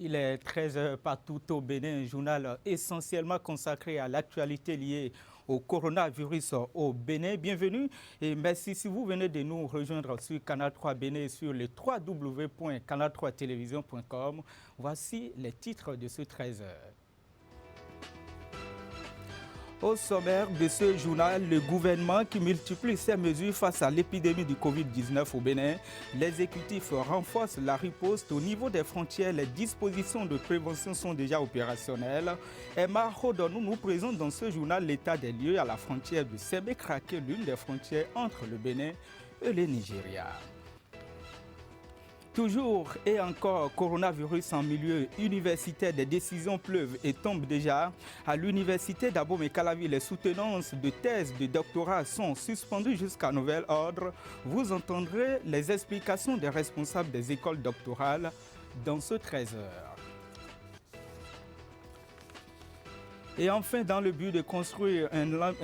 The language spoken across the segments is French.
Il est 13 h partout au Bénin, un journal essentiellement consacré à l'actualité liée au coronavirus au Bénin. Bienvenue et merci si vous venez de nous rejoindre sur Canal 3 Bénin et sur le www.canal3television.com. Voici les titres de ce 13 h. Au sommaire de ce journal, le gouvernement qui multiplie ses mesures face à l'épidémie du Covid-19 au Bénin. L'exécutif renforce la riposte au niveau des frontières. Les dispositions de prévention sont déjà opérationnelles. Emma Rodonou nous présente dans ce journal l'état des lieux à la frontière de Sébé-Kraké, l'une des frontières entre le Bénin et le Nigeria. Toujours et encore coronavirus en milieu universitaire, des décisions pleuvent et tombent déjà. À l'université d'Abomey-Calavi, les soutenances de thèses de doctorat sont suspendues jusqu'à nouvel ordre. Vous entendrez les explications des responsables des écoles doctorales dans ce 13 h. Et enfin, dans le but de construire un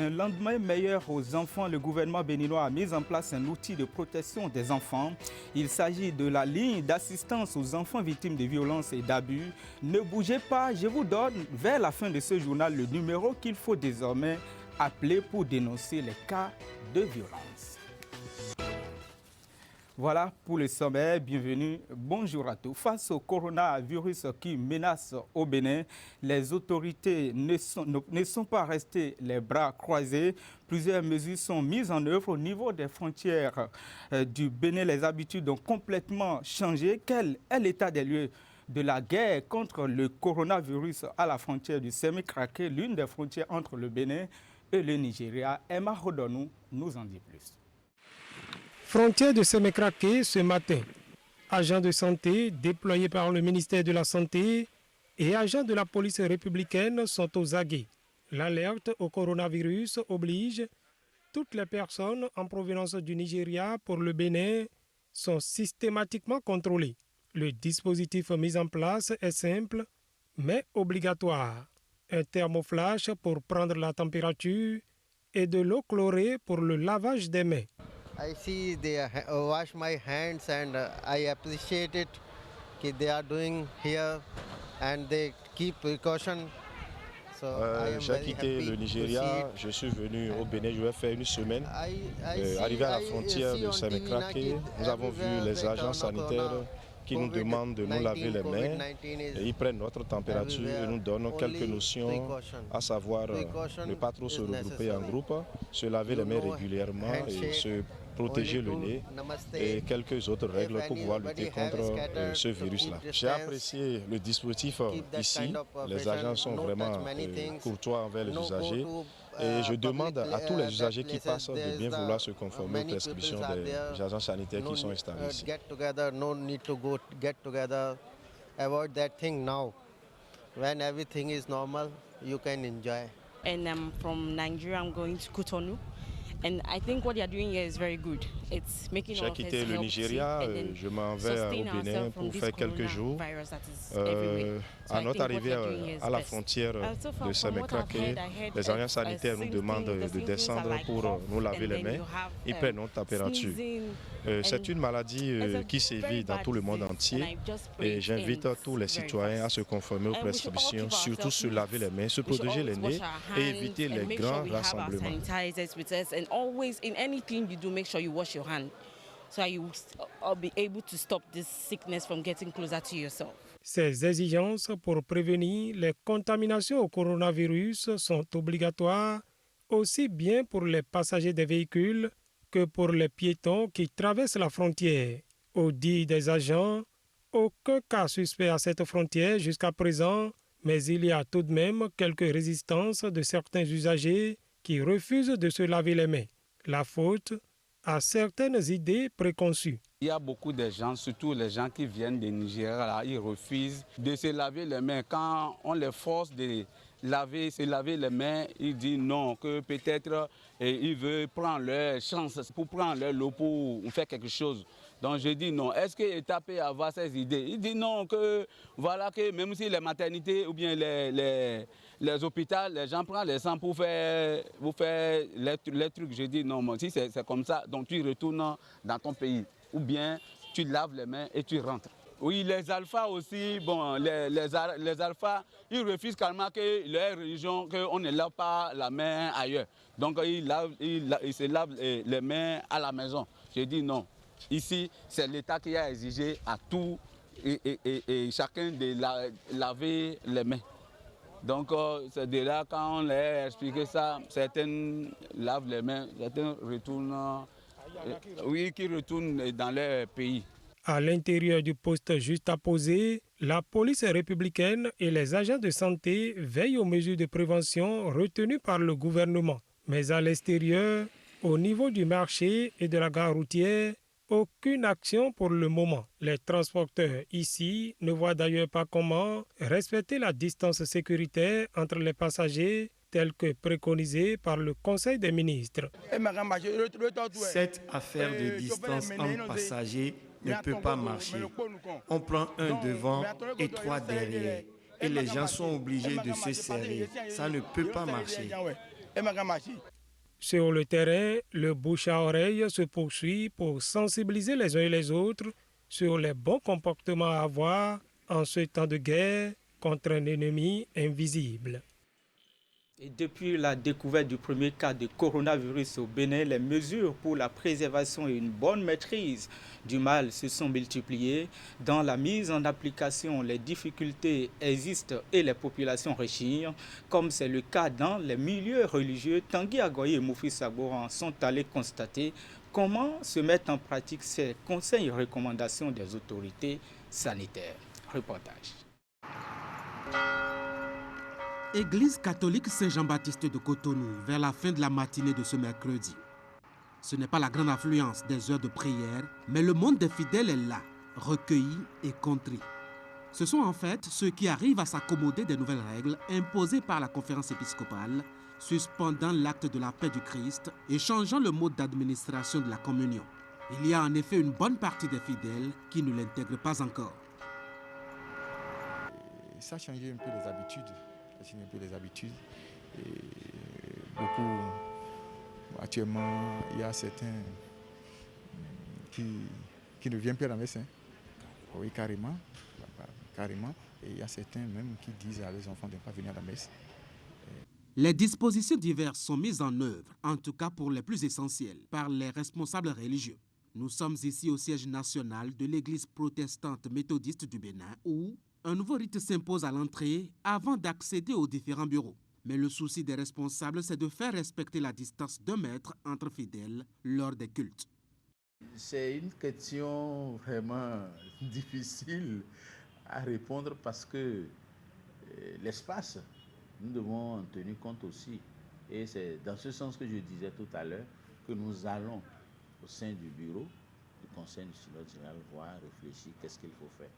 lendemain meilleur aux enfants, le gouvernement béninois a mis en place un outil de protection des enfants. Il s'agit de la ligne d'assistance aux enfants victimes de violences et d'abus. Ne bougez pas, je vous donne vers la fin de ce journal le numéro qu'il faut désormais appeler pour dénoncer les cas de violence. Voilà pour le sommaire, bienvenue, bonjour à tous. Face au coronavirus qui menace au Bénin, les autorités ne sont pas restées les bras croisés. Plusieurs mesures sont mises en œuvre au niveau des frontières du Bénin. Les habitudes ont complètement changé. Quel est l'état des lieux de la guerre contre le coronavirus à la frontière du Sébé-Kraké, l'une des frontières entre le Bénin et le Nigeria? Emma Rodonou nous en dit plus. Frontière de Sébé-Kraké ce matin. Agents de santé déployés par le ministère de la Santé et agents de la police républicaine sont aux aguets. L'alerte au coronavirus oblige. Toutes les personnes en provenance du Nigeria pour le Bénin sont systématiquement contrôlées. Le dispositif mis en place est simple, mais obligatoire. Un thermoflash pour prendre la température et de l'eau chlorée pour le lavage des mains. I see they wash my hands and I appreciate it that they are doing here and they keep precaution. J'ai quitté le Nigeria, je suis venu au Bénin, je vais faire une semaine. Arrivé à la frontière de Sébé-Kraké, nous avons vu les agents sanitaires qui nous demandent de nous laver les mains et ils prennent notre température et nous donnent quelques notions, à savoir ne pas trop se regrouper en groupe, se laver les mains régulièrement et se protéger le nez et quelques autres règles pour pouvoir lutter contre ce virus-là. J'ai apprécié le dispositif ici, les agents sont vraiment courtois envers les usagers. Et je demande à tous les usagers qui passent de bien vouloir se conformer aux prescriptions des agents sanitaires qui sont installés ici. Avoid that thing now. When everything is normal, you can enjoy. And I'm from Nigeria, I'm going to Cotonou. And I think what they are doing here is very good. It's making all of us J'ai quitté le Nigeria, je m'en vais au Bénin pour faire quelques jours. À notre arrivée à la frontière de Sébé-Kraké, les agents sanitaires nous demandent de descendre pour nous laver les mains. Ils prennent notre température. C'est une maladie qui sévit dans tout le monde entier et j'invite tous les citoyens à se conformer aux prescriptions, surtout se laver les mains, se protéger les nez et éviter les grands rassemblements. Always in anything you do, make sure you wash your hand so you will be able to stop this sickness from getting closer to yourself. Ces exigences pour prévenir les contaminations au coronavirus sont obligatoires aussi bien pour les passagers des véhicules que pour les piétons qui traversent la frontière. Au dit des agents, aucun cas suspect à cette frontière jusqu'à présent, mais il y a tout de même quelques résistances de certains usagers qui refusent de se laver les mains. La faute à certaines idées préconçues. Il y a beaucoup de gens, surtout les gens qui viennent du Nigeria, là, ils refusent de se laver les mains. Quand on les force de se laver les mains, ils disent non, que peut-être ils veulent prendre leur chance pour prendre leur lot pour faire quelque chose. Donc je dis non. Est-ce que l'État peut avoir ces idées? Il dit non, que voilà que même si les maternités ou bien les hôpitaux, les gens prennent les sang pour faire les trucs. Je dis non, si c'est comme ça, donc tu retournes dans ton pays. Ou bien tu laves les mains et tu rentres. Oui, les alphas aussi, bon, les alphas, ils refusent carrément que leur religion, qu'on ne lave pas la main ailleurs. Donc ils se lavent les mains à la maison. J'ai dit non. Ici, c'est l'État qui a exigé à tout et chacun de laver les mains. Donc c'est de là, quand on leur a expliqué ça, certains lavent les mains, certains retournent, qui retournent dans leur pays. À l'intérieur du poste juste apposé, la police républicaine et les agents de santé veillent aux mesures de prévention retenues par le gouvernement. Mais à l'extérieur, au niveau du marché et de la gare routière, aucune action pour le moment. Les transporteurs ici ne voient d'ailleurs pas comment respecter la distance sécuritaire entre les passagers telle que préconisée par le Conseil des ministres. Cette affaire de distance entre passagers ne peut pas marcher. On prend un devant et trois derrière. Et les gens sont obligés de se serrer. Ça ne peut pas marcher. Sur le terrain, le bouche à oreille se poursuit pour sensibiliser les uns et les autres sur les bons comportements à avoir en ce temps de guerre contre un ennemi invisible. Et depuis la découverte du premier cas de coronavirus au Bénin, les mesures pour la préservation et une bonne maîtrise du mal se sont multipliées. Dans la mise en application, les difficultés existent et les populations rechignent, comme c'est le cas dans les milieux religieux. Tanguy Agoye et Moufi Saboran sont allés constater comment se mettent en pratique ces conseils et recommandations des autorités sanitaires. Reportage. Église catholique Saint-Jean-Baptiste de Cotonou, vers la fin de la matinée de ce mercredi. Ce n'est pas la grande affluence des heures de prière, mais le monde des fidèles est là, recueilli et contrit. Ce sont en fait ceux qui arrivent à s'accommoder des nouvelles règles imposées par la conférence épiscopale, suspendant l'acte de la paix du Christ et changeant le mode d'administration de la communion. Il y a en effet une bonne partie des fidèles qui ne l'intègrent pas encore. Ça a changé un peu les habitudes. Et beaucoup, actuellement, il y a certains qui ne viennent plus à la messe. Oui, carrément. Et il y a certains même qui disent à leurs enfants de ne pas venir à la messe. Les dispositions diverses sont mises en œuvre, en tout cas pour les plus essentielles, par les responsables religieux. Nous sommes ici au siège national de l'Église protestante méthodiste du Bénin où un nouveau rite s'impose à l'entrée avant d'accéder aux différents bureaux. Mais le souci des responsables, c'est de faire respecter la distance d'1 mètre entre fidèles lors des cultes. C'est une question vraiment difficile à répondre parce que l'espace, nous devons en tenir compte aussi. Et c'est dans ce sens que je disais tout à l'heure que nous allons au sein du bureau du Conseil du Synode général voir, réfléchir, qu'est-ce qu'il faut faire.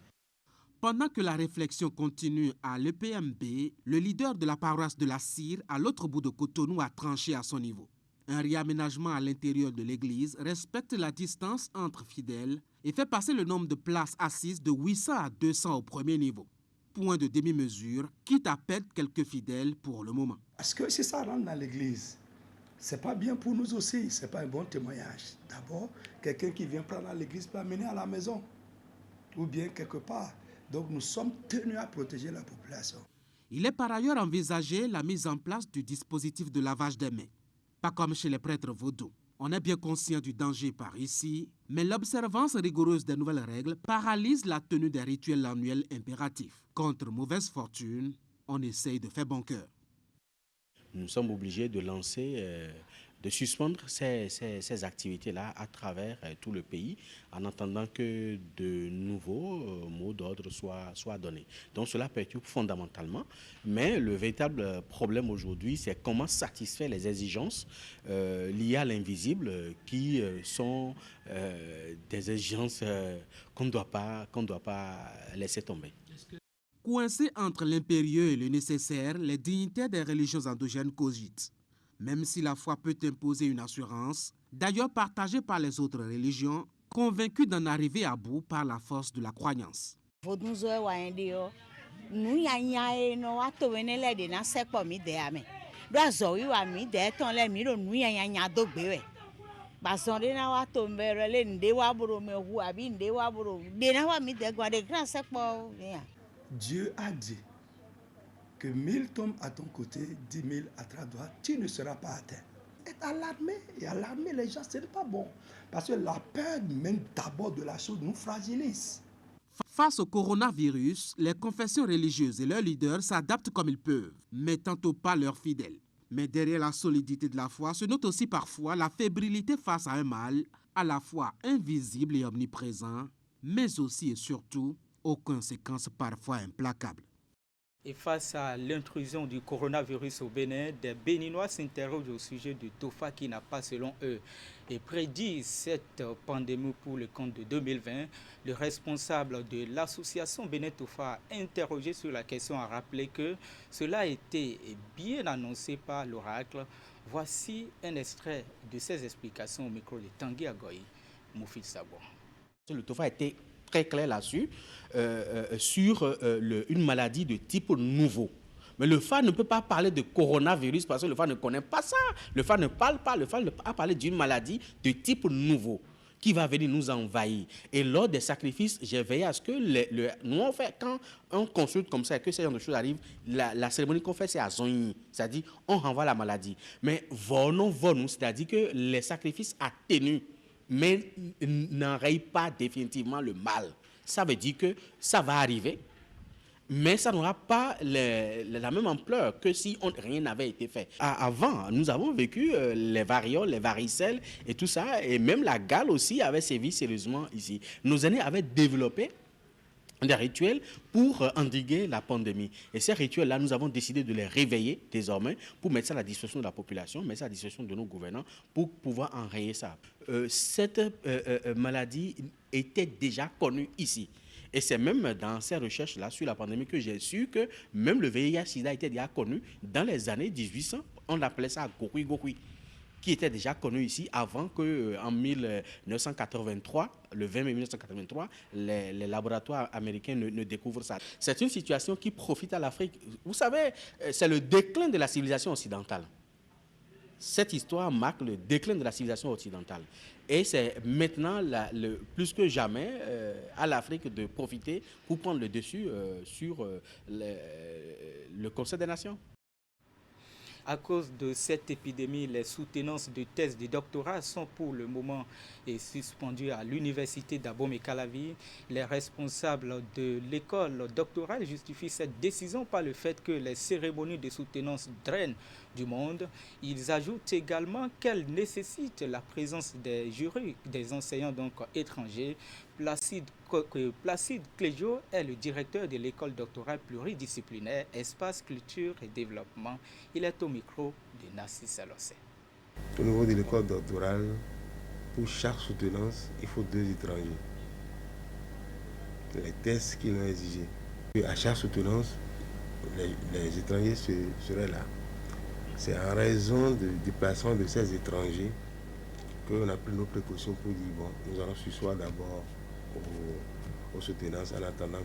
Pendant que la réflexion continue à l'EPMB, le leader de la paroisse de la Cire, à l'autre bout de Cotonou, a tranché à son niveau. Un réaménagement à l'intérieur de l'église respecte la distance entre fidèles et fait passer le nombre de places assises de 800 à 200 au premier niveau. Point de demi-mesure, quitte à perdre quelques fidèles pour le moment. Parce que si ça rentre dans l'église, c'est pas bien pour nous aussi, c'est pas un bon témoignage. D'abord, quelqu'un qui vient prendre à l'église peut amener à la maison ou bien quelque part. Donc nous sommes tenus à protéger la population. Il est par ailleurs envisagé la mise en place du dispositif de lavage des mains. Pas comme chez les prêtres vaudous. On est bien conscient du danger par ici, mais l'observance rigoureuse des nouvelles règles paralyse la tenue des rituels annuels impératifs. Contre mauvaise fortune, on essaye de faire bon cœur. Nous sommes obligés de de suspendre ces activités-là à travers tout le pays en attendant que de nouveaux mots d'ordre soient donnés. Donc cela perturbe fondamentalement, mais le véritable problème aujourd'hui, c'est comment satisfaire les exigences liées à l'invisible qui sont des exigences qu'on ne doit pas laisser tomber. Coincés entre l'impérieux et le nécessaire, les dignitaires des religions endogènes cogitent. Même si la foi peut imposer une assurance, d'ailleurs partagée par les autres religions, convaincus d'en arriver à bout par la force de la croyance. Dieu a dit que 1000 tombent à ton côté, 10 000 à ta droite, tu ne seras pas atteint. Être alarmé et alarmer les gens, ce n'est pas bon. Parce que la peur même d'abord de la chose nous fragilise. Face au coronavirus, les confessions religieuses et leurs leaders s'adaptent comme ils peuvent, mettant au pas leurs fidèles. Mais derrière la solidité de la foi se note aussi parfois la fébrilité face à un mal à la fois invisible et omniprésent, mais aussi et surtout aux conséquences parfois implacables. Et face à l'intrusion du coronavirus au Bénin, des Béninois s'interrogent au sujet du TOFA qui n'a pas, selon eux, et prédit cette pandémie pour le compte de 2020. Le responsable de l'association Bénin TOFA, interrogé sur la question, a rappelé que cela a été bien annoncé par l'oracle. Voici un extrait de ses explications au micro de Tanguy Agoy, Moufid Sabo. Le TOFA a été très clair là-dessus, sur une maladie de type nouveau. Mais le FA ne peut pas parler de coronavirus parce que le FA ne connaît pas ça. Le FA ne parle pas, le FA a parlé d'une maladie de type nouveau qui va venir nous envahir. Et lors des sacrifices, j'ai veillé à ce que nous, on fait, quand on consulte comme ça et que ce genre de choses arrivent, la cérémonie qu'on fait, c'est à Zongyi, c'est-à-dire on renvoie la maladie. Mais vono, c'est-à-dire que les sacrifices atténuent, mais n'enrayent pas définitivement le mal. Ça veut dire que ça va arriver, mais ça n'aura pas la même ampleur que si rien n'avait été fait. Avant, nous avons vécu les varioles, les varicelles et tout ça, et même la gale aussi avait sévi sérieusement ici. Nos aînés avaient développé des rituels pour endiguer la pandémie. Et ces rituels-là, nous avons décidé de les réveiller désormais pour mettre ça à la disposition de la population, mettre ça à la disposition de nos gouvernants pour pouvoir enrayer ça. Cette maladie était déjà connue ici. Et c'est même dans ces recherches-là sur la pandémie que j'ai su que même le VIH-Sida était déjà connu dans les années 1800. On appelait ça Gokui-Gokui, qui était déjà connu ici avant qu'en 1983, le 20 mai 1983, les laboratoires américains ne découvrent ça. C'est une situation qui profite à l'Afrique. Vous savez, c'est le déclin de la civilisation occidentale. Cette histoire marque le déclin de la civilisation occidentale. Et c'est maintenant, plus que jamais, à l'Afrique de profiter pour prendre le dessus sur le Conseil des Nations. À cause de cette épidémie, les soutenances de thèses de doctorat sont pour le moment suspendues à l'université d'Abomey-Calavi. Les responsables de l'école doctorale justifient cette décision par le fait que les cérémonies de soutenance drainent du monde. Ils ajoutent également qu'elles nécessitent la présence des jurys, des enseignants donc étrangers. Placide Cléjo est le directeur de l'école doctorale pluridisciplinaire Espace, Culture et Développement. Il est au micro de Nassi Salossé. Au niveau de l'école doctorale, pour chaque soutenance, il faut 2 étrangers. Les tests qu'ils ont exigés. À chaque soutenance, les étrangers seraient là. C'est en raison du déplacement de ces étrangers qu'on a pris nos précautions pour dire, bon, nous allons sursoir d'abord aux soutenances en attendant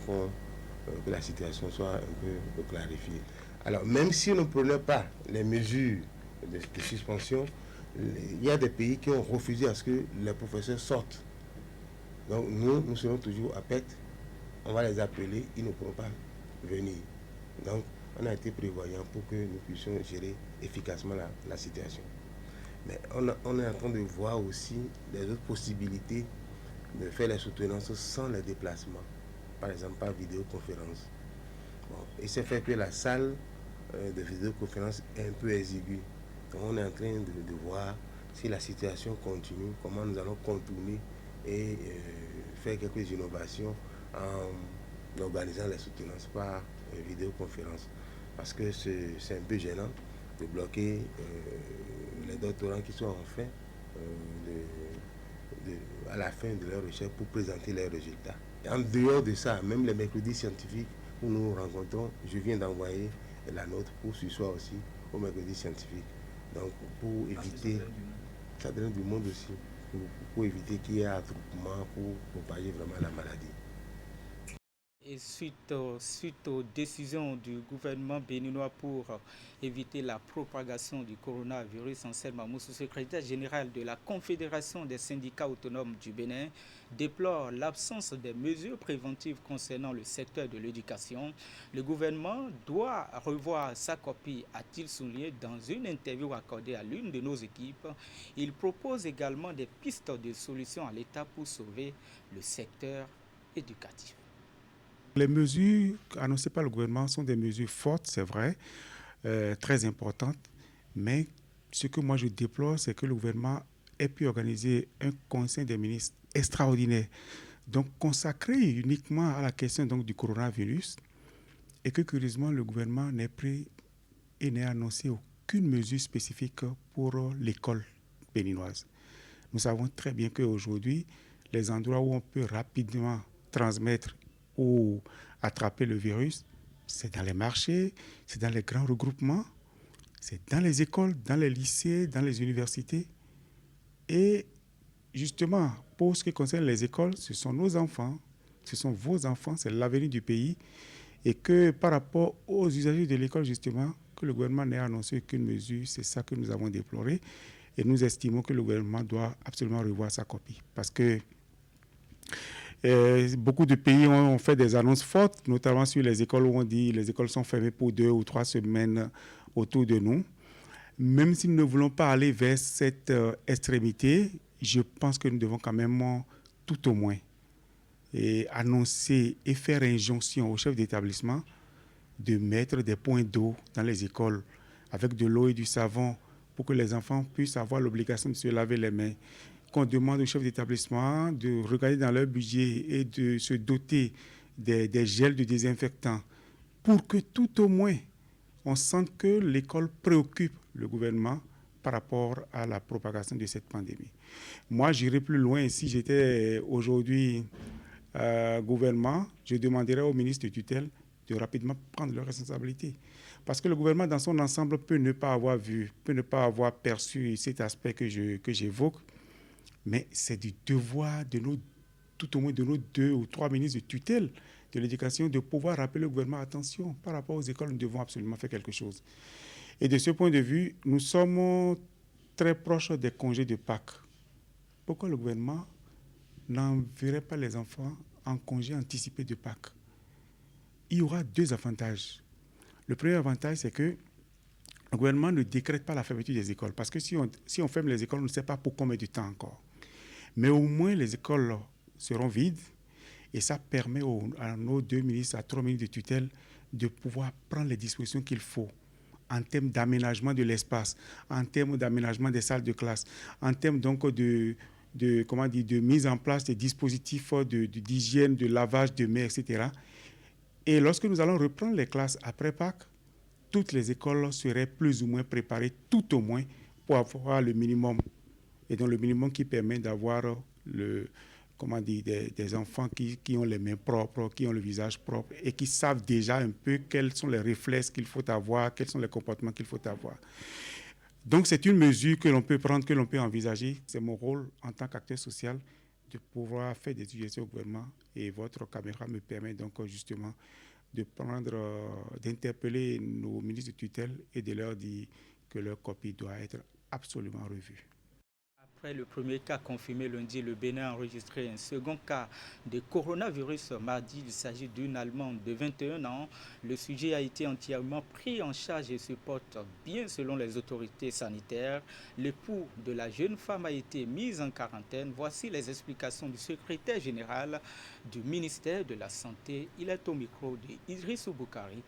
que la situation soit un peu clarifiée. Alors, même si on ne prenait pas les mesures de suspension, il y a des pays qui ont refusé à ce que les professeurs sortent. Donc, nous serons toujours à PET. On va les appeler, ils ne pourront pas venir. Donc, on a été prévoyant pour que nous puissions gérer efficacement la situation. Mais on est en train de voir aussi les autres possibilités de faire les soutenances sans les déplacements, par exemple par vidéoconférence. Bon, il s'est fait que la salle de vidéoconférence est un peu exiguë. Donc on est en train de voir si la situation continue, comment nous allons contourner et faire quelques innovations en organisant les soutenances par vidéoconférence. Parce que c'est un peu gênant de bloquer les doctorants qui sont en fin à la fin de leur recherche pour présenter leurs résultats. Et en dehors de ça, même les mercredis scientifiques où nous nous rencontrons, je viens d'envoyer la note pour ce soir aussi au mercredi scientifique. Donc pour éviter, ça donne du monde aussi, pour éviter qu'il y ait attroupement pour propager vraiment la maladie. Et suite aux décisions du gouvernement béninois pour éviter la propagation du coronavirus, Anselme Amoussou, secrétaire général de la Confédération des syndicats autonomes du Bénin, déplore l'absence des mesures préventives concernant le secteur de l'éducation. Le gouvernement doit revoir sa copie, a-t-il souligné dans une interview accordée à l'une de nos équipes. Il propose également des pistes de solutions à l'État pour sauver le secteur éducatif. Les mesures annoncées par le gouvernement sont des mesures fortes, c'est vrai, très importantes, mais ce que moi je déplore, c'est que le gouvernement ait pu organiser un conseil des ministres extraordinaire, donc consacré uniquement à la question donc, du coronavirus, et que curieusement le gouvernement n'ait pris et n'ait annoncé aucune mesure spécifique pour l'école béninoise. Nous savons très bien qu'aujourd'hui, les endroits où on peut rapidement transmettre ou attraper le virus, c'est dans les marchés, c'est dans les grands regroupements, c'est dans les écoles, dans les lycées, dans les universités. Et justement, pour ce qui concerne les écoles, ce sont nos enfants, ce sont vos enfants, c'est l'avenir du pays. Et que par rapport aux usagers de l'école, justement, que le gouvernement n'ait annoncé aucune mesure, c'est ça que nous avons déploré. Et nous estimons que le gouvernement doit absolument revoir sa copie. Parce que beaucoup de pays ont fait des annonces fortes, notamment sur les écoles où on dit que les écoles sont fermées pour 2 ou 3 semaines autour de nous. Même si nous ne voulons pas aller vers cette extrémité, je pense que nous devons quand même tout au moins annoncer et faire injonction aux chefs d'établissement de mettre des points d'eau dans les écoles avec de l'eau et du savon pour que les enfants puissent avoir l'obligation de se laver les mains. Qu'on demande aux chefs d'établissement de regarder dans leur budget et de se doter des gels de désinfectants pour que tout au moins on sente que l'école préoccupe le gouvernement par rapport à la propagation de cette pandémie. Moi, j'irai plus loin. Si j'étais aujourd'hui gouvernement, je demanderais au ministre de tutelle de rapidement prendre leurs responsabilités. Parce que le gouvernement, dans son ensemble, peut ne pas avoir vu, peut ne pas avoir perçu cet aspect que j'évoque. Mais c'est du devoir de tout au moins de nos 2 ou 3 ministres de tutelle de l'éducation de pouvoir rappeler au gouvernement, attention, par rapport aux écoles, nous devons absolument faire quelque chose. Et de ce point de vue, nous sommes très proches des congés de Pâques. Pourquoi le gouvernement n'enverrait pas les enfants en congé anticipé de Pâques? Il y aura 2 avantages. Le premier avantage, c'est que le gouvernement ne décrète pas la fermeture des écoles. Parce que si on ferme les écoles, on ne sait pas pour combien de temps encore. Mais au moins, les écoles seront vides. Et ça permet à nos 2 ministres, à 3 ministres de tutelle, de pouvoir prendre les dispositions qu'il faut en termes d'aménagement de l'espace, en termes d'aménagement des salles de classe, en termes donc de mise en place des dispositifs d'hygiène, de lavage de mains, etc. Et lorsque nous allons reprendre les classes après Pâques, toutes les écoles seraient plus ou moins préparées, tout au moins, pour avoir le minimum. Et donc le minimum qui permet d'avoir des enfants qui ont les mains propres, qui ont le visage propre et qui savent déjà un peu quels sont les réflexes qu'il faut avoir, quels sont les comportements qu'il faut avoir. Donc c'est une mesure que l'on peut prendre, que l'on peut envisager. C'est mon rôle en tant qu'acteur social de pouvoir faire des suggestions au gouvernement et votre caméra me permet donc justement d'interpeller nos ministres de tutelle et de leur dire que leur copie doit être absolument revue. Après le premier cas confirmé lundi, le Bénin a enregistré un second cas de coronavirus mardi. Il s'agit d'une Allemande de 21 ans. Le sujet a été entièrement pris en charge et se porte bien selon les autorités sanitaires. L'époux de la jeune femme a été mis en quarantaine. Voici les explications du secrétaire général du ministère de la Santé. Il est au micro de Idrissou Boukari,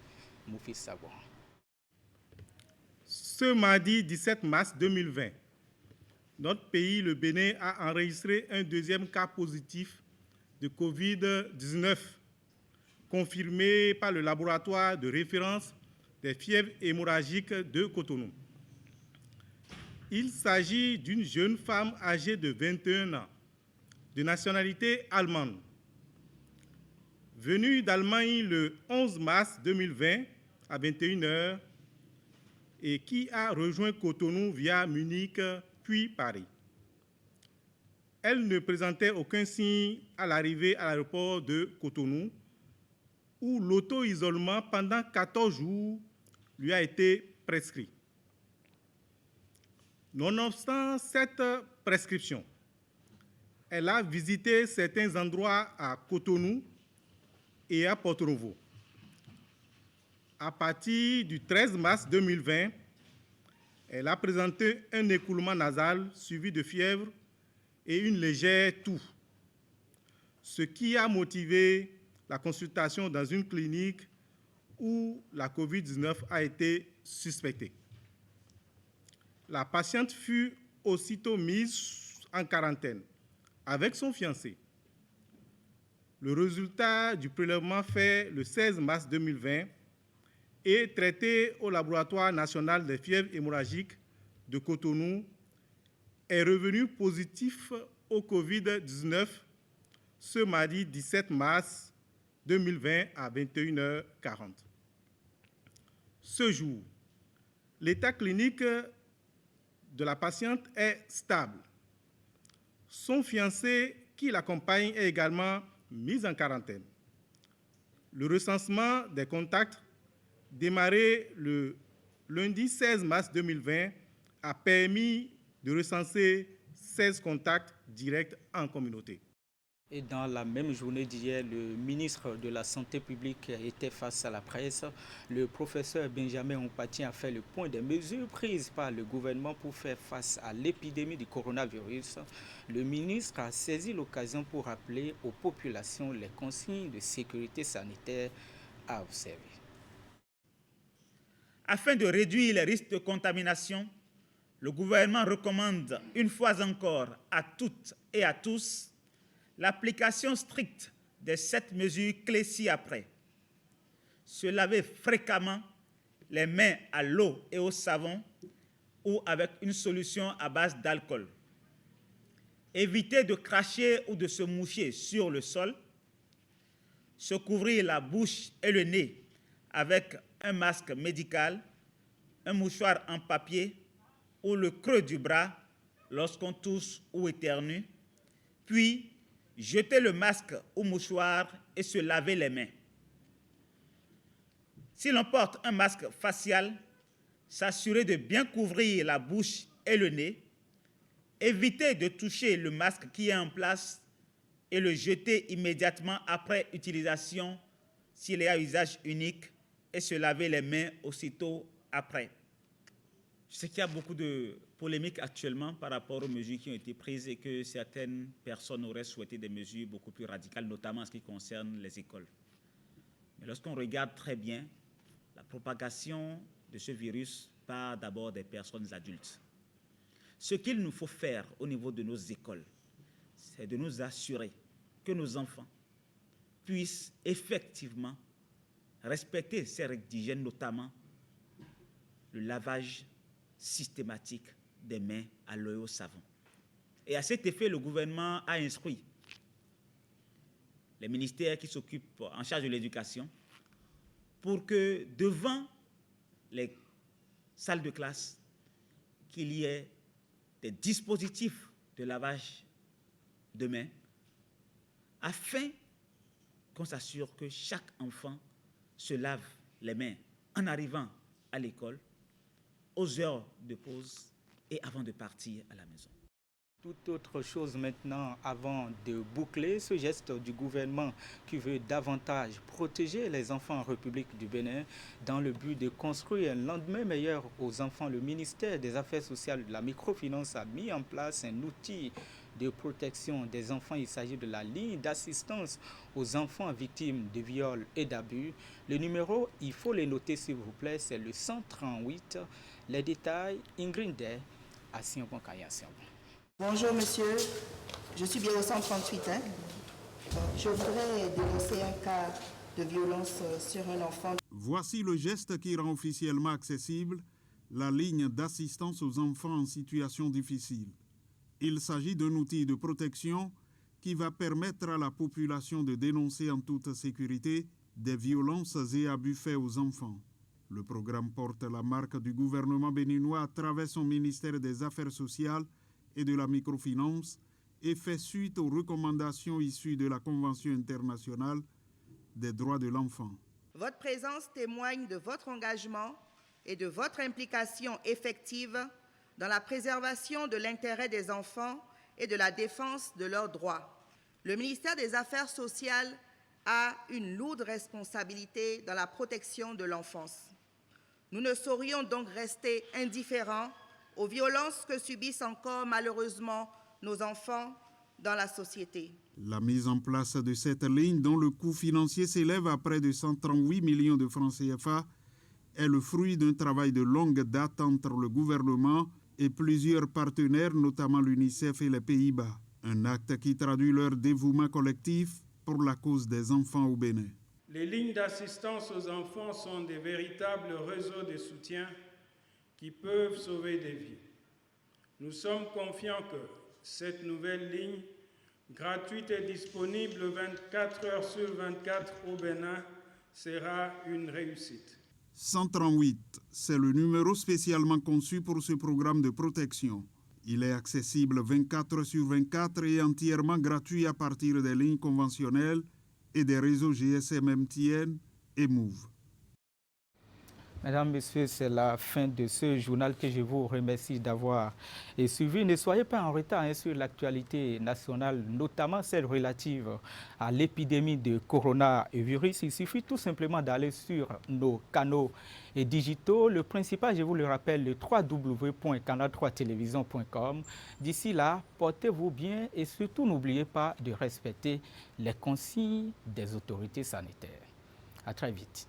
Moufis Sabouan. Ce mardi 17 mars 2020, notre pays, le Bénin, a enregistré un deuxième cas positif de Covid-19, confirmé par le laboratoire de référence des fièvres hémorragiques de Cotonou. Il s'agit d'une jeune femme âgée de 21 ans, de nationalité allemande, venue d'Allemagne le 11 mars 2020 à 21 h et qui a rejoint Cotonou via Munich puis Paris. Elle ne présentait aucun signe à l'arrivée à l'aéroport de Cotonou où l'auto-isolement pendant 14 jours lui a été prescrit. Nonobstant cette prescription, elle a visité certains endroits à Cotonou et à Porto-Novo. À partir du 13 mars 2020, elle a présenté un écoulement nasal suivi de fièvre et une légère toux, ce qui a motivé la consultation dans une clinique où la COVID-19 a été suspectée. La patiente fut aussitôt mise en quarantaine avec son fiancé. Le résultat du prélèvement fait le 16 mars 2020 est traité au laboratoire national des fièvres hémorragiques de Cotonou est revenu positif au Covid-19 ce mardi 17 mars 2020 à 21h40. Ce jour, l'état clinique de la patiente est stable. Son fiancé qui l'accompagne est également mis en quarantaine. Le recensement des contacts démarré le lundi 16 mars 2020 a permis de recenser 16 contacts directs en communauté. Et dans la même journée d'hier, le ministre de la Santé publique était face à la presse. Le professeur Benjamin Ompati a fait le point des mesures prises par le gouvernement pour faire face à l'épidémie du coronavirus. Le ministre a saisi l'occasion pour rappeler aux populations les consignes de sécurité sanitaire à observer. Afin de réduire les risques de contamination, le gouvernement recommande une fois encore à toutes et à tous l'application stricte de cette mesure clé ci-après. Se laver fréquemment les mains à l'eau et au savon ou avec une solution à base d'alcool. Éviter de cracher ou de se moucher sur le sol. Se couvrir la bouche et le nez avec un masque médical, un mouchoir en papier ou le creux du bras lorsqu'on tousse ou éternue, puis jeter le masque ou mouchoir et se laver les mains. Si l'on porte un masque facial, s'assurer de bien couvrir la bouche et le nez, éviter de toucher le masque qui est en place et le jeter immédiatement après utilisation s'il est à usage unique et se laver les mains aussitôt après. Je sais qu'il y a beaucoup de polémiques actuellement par rapport aux mesures qui ont été prises et que certaines personnes auraient souhaité des mesures beaucoup plus radicales, notamment en ce qui concerne les écoles. Mais lorsqu'on regarde très bien, la propagation de ce virus part d'abord des personnes adultes. Ce qu'il nous faut faire au niveau de nos écoles, c'est de nous assurer que nos enfants puissent effectivement respecter ces règles d'hygiène, notamment le lavage systématique des mains à l'eau et au savon. Et à cet effet, le gouvernement a instruit les ministères qui s'occupent en charge de l'éducation pour que devant les salles de classe, qu'il y ait des dispositifs de lavage de mains afin qu'on s'assure que chaque enfant se lave les mains en arrivant à l'école, aux heures de pause et avant de partir à la maison. Toute autre chose maintenant, avant de boucler ce geste du gouvernement qui veut davantage protéger les enfants en République du Bénin dans le but de construire un lendemain meilleur aux enfants. Le ministère des Affaires sociales et de la microfinance a mis en place un outil de protection des enfants. Il s'agit de la ligne d'assistance aux enfants victimes de viols et d'abus. Le numéro, il faut les noter s'il vous plaît, c'est le 138. Les détails, Ingrid Day, à Sion-Ponkaya. Bonjour monsieur, je suis bien au 138. Je voudrais dénoncer un cas de violence sur un enfant. Voici le geste qui rend officiellement accessible la ligne d'assistance aux enfants en situation difficile. Il s'agit d'un outil de protection qui va permettre à la population de dénoncer en toute sécurité des violences et abus faits aux enfants. Le programme porte la marque du gouvernement béninois à travers son ministère des Affaires sociales et de la microfinance et fait suite aux recommandations issues de la Convention internationale des droits de l'enfant. Votre présence témoigne de votre engagement et de votre implication effective dans la préservation de l'intérêt des enfants et de la défense de leurs droits. Le ministère des Affaires sociales a une lourde responsabilité dans la protection de l'enfance. Nous ne saurions donc rester indifférents aux violences que subissent encore malheureusement nos enfants dans la société. La mise en place de cette ligne, dont le coût financier s'élève à près de 138 millions de francs CFA, est le fruit d'un travail de longue date entre le gouvernement et plusieurs partenaires, notamment l'UNICEF et les Pays-Bas. Un acte qui traduit leur dévouement collectif pour la cause des enfants au Bénin. Les lignes d'assistance aux enfants sont des véritables réseaux de soutien qui peuvent sauver des vies. Nous sommes confiants que cette nouvelle ligne, gratuite et disponible 24 heures sur 24 au Bénin, sera une réussite. 138, c'est le numéro spécialement conçu pour ce programme de protection. Il est accessible 24 sur 24 et entièrement gratuit à partir des lignes conventionnelles et des réseaux GSM, MTN et Move. Mesdames, Messieurs, c'est la fin de ce journal que je vous remercie d'avoir suivi. Ne soyez pas en retard sur l'actualité nationale, notamment celle relative à l'épidémie de coronavirus. Il suffit tout simplement d'aller sur nos canaux digitaux. Le principal, je vous le rappelle, le www.canal3television.com. D'ici là, portez-vous bien et surtout n'oubliez pas de respecter les consignes des autorités sanitaires. À très vite.